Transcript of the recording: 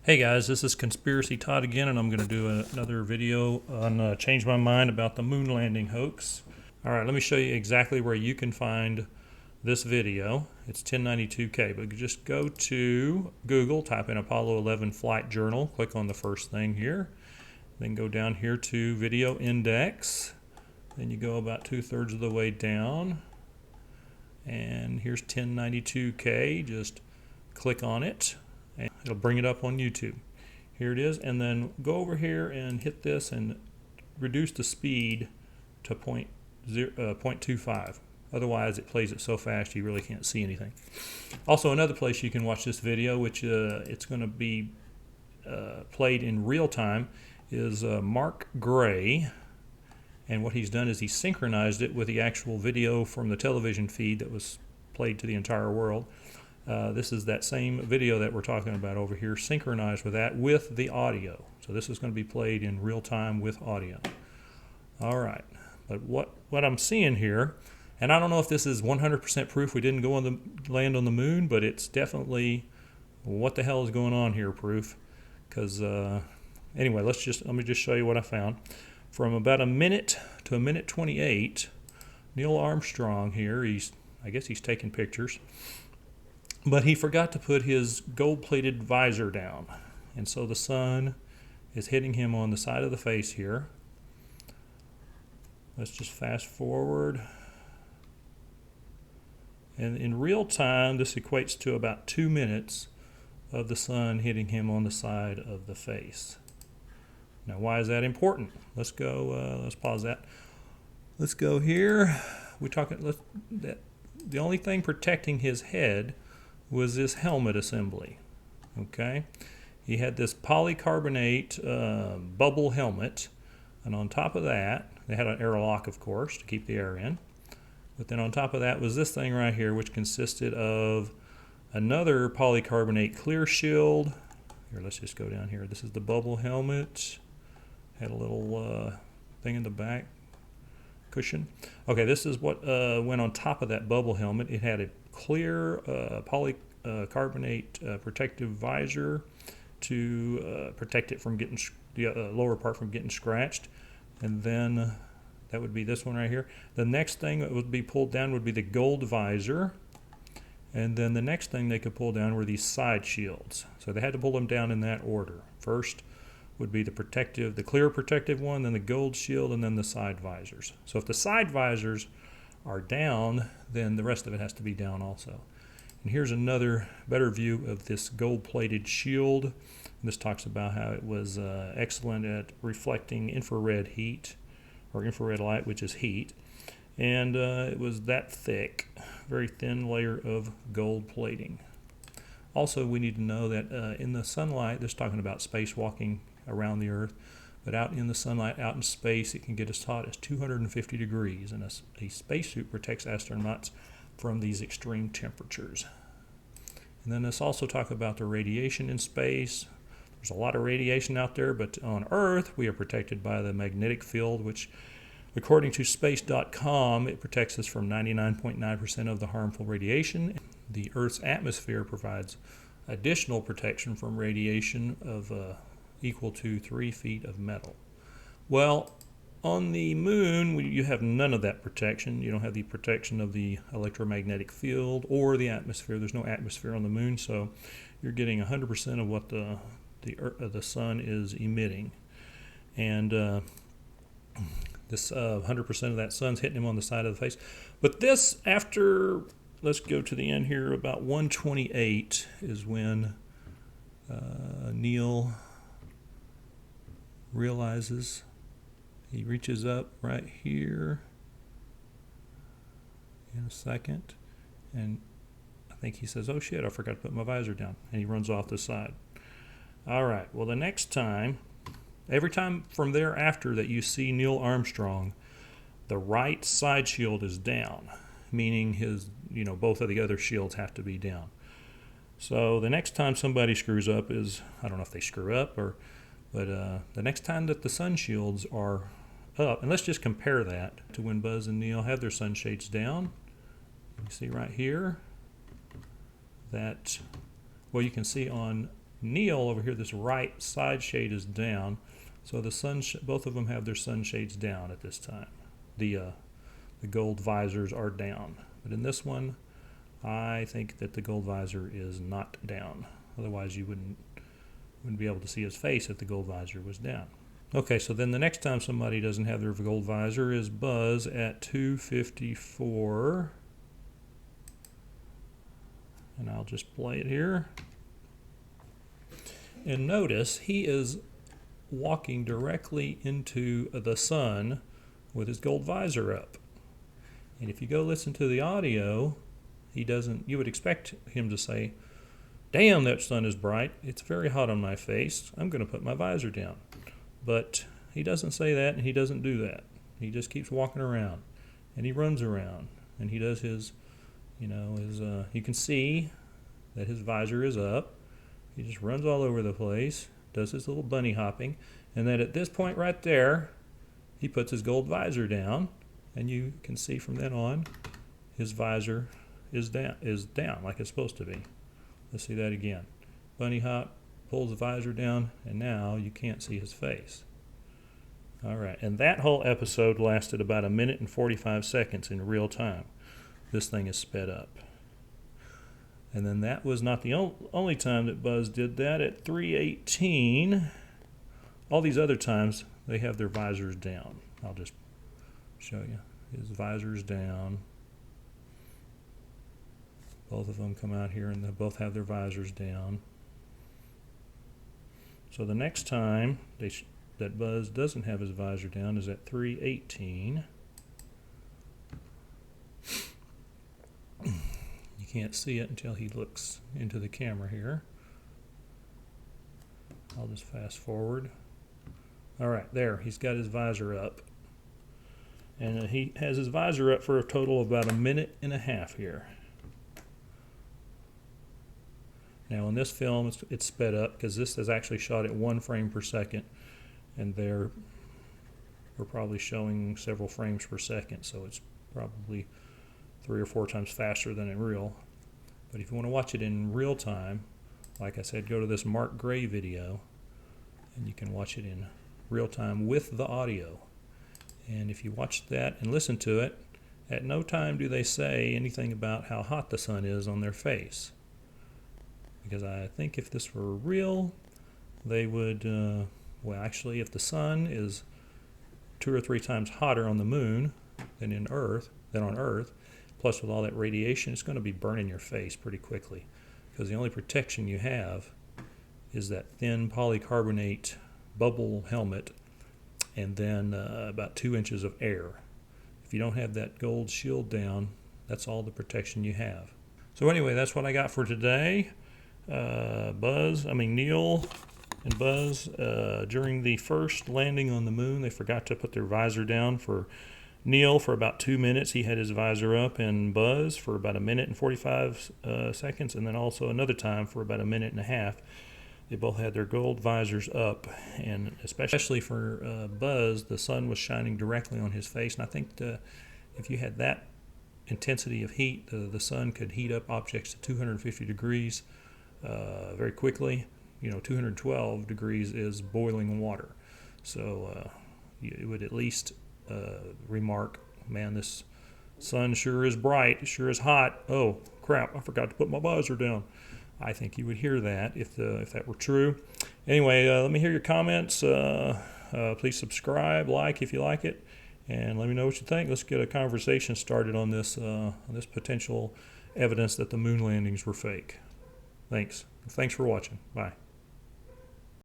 Hey guys, this is Conspiracy Todd again, and I'm going to do another video on change my mind about the moon landing hoax. Alright, let me show you exactly where you can find this video. It's 1092K, but just go to Google, type in Apollo 11 Flight Journal, click on the first thing here, then go down here to Video Index, then you go about 2/3 of the way down, and here's 1092K, just click on it. And it'll bring it up on YouTube. Here it is, and then go over here and hit this and reduce the speed to 0.25. Otherwise it plays it so fast you really can't see anything. Also, another place you can watch this video, which it's going to be played in real time, is Mark Gray. And what he's done is he synchronized it with the actual video from the television feed that was played to the entire world. This is that same video that we're talking about over here, synchronized with that with the audio. So this is going to be played in real time with audio. All right, but what I'm seeing here, and I don't know if this is 100% proof we didn't land on the moon, but it's definitely what the hell is going on here proof. Because anyway, let me just show you what I found. From about a minute to a minute 28, Neil Armstrong here, I guess he's taking pictures. But he forgot to put his gold-plated visor down. And so the sun is hitting him on the side of the face here. Let's just fast forward. And in real time, this equates to about 2 minutes of the sun hitting him on the side of the face. Now, why is that important? Let's go, let's pause that. Let's go here. The only thing protecting his head was this helmet assembly. Okay, he had this polycarbonate bubble helmet, and on top of that, they had an airlock, of course, to keep the air in. But then on top of that was this thing right here, which consisted of another polycarbonate clear shield. Here, let's just go down here. This is the bubble helmet. Had a little thing in the back, cushion. Okay, this is what went on top of that bubble helmet. It had a clear polycarbonate protective visor to protect it from getting the lower part from getting scratched, and then that would be this one right here. The next thing that would be pulled down would be the gold visor, and then the next thing they could pull down were these side shields. So they had to pull them down in that order. First would be the clear protective one, then the gold shield, and then the side visors. So if the side visors are down, then the rest of it has to be down also. And here's another better view of this gold-plated shield. This talks about how it was excellent at reflecting infrared heat, or infrared light, which is heat. And it was that thick, very thin layer of gold plating. Also, we need to know that in the sunlight, this is talking about spacewalking around the Earth, but out in the sunlight, out in space, it can get as hot as 250 degrees, and a spacesuit protects astronauts from these extreme temperatures. And then let's also talk about the radiation in space. There's a lot of radiation out there, but on Earth, we are protected by the magnetic field, which, according to space.com, it protects us from 99.9% of the harmful radiation. The Earth's atmosphere provides additional protection from radiation of equal to 3 feet of metal. Well, on the moon, you have none of that protection. You don't have the protection of the electromagnetic field or the atmosphere. There's no atmosphere on the moon, so you're getting 100% of what the sun is emitting. And this 100% of that sun's hitting him on the side of the face. But this, after, let's go to the end here, about 1:28 is when Neil realizes, he reaches up right here in a second, and I think he says, oh shit, I forgot to put my visor down, and he runs off the side. All right, well, the next time, every time from thereafter that you see Neil Armstrong, the right side shield is down, meaning both of the other shields have to be down. So the next time somebody screws up is, I don't know if they screw up, but the next time that the sun shields are up, and let's just compare that to when Buzz and Neil have their sunshades down. You see right here that, well, you can see on Neil over here, this right side shade is down, so the both of them have their sunshades down at this time. The gold visors are down, but in this one, I think that the gold visor is not down. Otherwise, you wouldn't be able to see his face if the gold visor was down. Okay, so then the next time somebody doesn't have their gold visor is Buzz at 2:54. And I'll just play it here. And notice he is walking directly into the sun with his gold visor up. And if you go listen to the audio, you would expect him to say, "Damn, that sun is bright. It's very hot on my face. I'm going to put my visor down." But he doesn't say that, and he doesn't do that. He just keeps walking around, and he runs around, and he does his, you can see that his visor is up. He just runs all over the place, does his little bunny hopping, and then at this point right there, he puts his gold visor down, and you can see from then on, his visor is down like it's supposed to be. Let's see that again. Bunny hop, pulls the visor down, and now you can't see his face. All right, and that whole episode lasted about 1 minute and 45 seconds in real time. This thing is sped up. And then that was not the only time that Buzz did that. At 3:18, all these other times, they have their visors down. I'll just show you. His visor's down. Both of them come out here, and they both have their visors down. So the next time that Buzz doesn't have his visor down is at 3:18. You can't see it until he looks into the camera here. I'll just fast forward. All right, there, he's got his visor up. And he has his visor up for a total of about 1.5 minutes here. Now in this film, it's sped up because this is actually shot at 1 frame per second, and we're probably showing several frames per second, so it's probably 3 or 4 times faster than in real. But if you want to watch it in real time, like I said, go to this Mark Gray video, and you can watch it in real time with the audio. And if you watch that and listen to it, at no time do they say anything about how hot the sun is on their face. Because I think if this were real, they would, actually, if the sun is 2 or 3 times hotter on the moon than on Earth, plus with all that radiation, it's going to be burning your face pretty quickly. Because the only protection you have is that thin polycarbonate bubble helmet and then about 2 inches of air. If you don't have that gold shield down, that's all the protection you have. So anyway, that's what I got for today. Neil and Buzz, during the first landing on the moon, they forgot to put their visor down. For Neil, for about 2 minutes, he had his visor up, and Buzz for about 1 minute and 45 seconds, and then also another time for about 1.5 minutes. They both had their gold visors up, and especially for Buzz, the sun was shining directly on his face, and I think if you had that intensity of heat, the sun could heat up objects to 250 degrees very quickly. 212 degrees is boiling water. So you would at least remark, man, this sun sure is bright, sure is hot. Oh, crap, I forgot to put my visor down. I think you would hear that if that were true. Anyway, let me hear your comments. Please subscribe, like if you like it, and let me know what you think. Let's get a conversation started on this potential evidence that the moon landings were fake. Thanks for watching. Bye.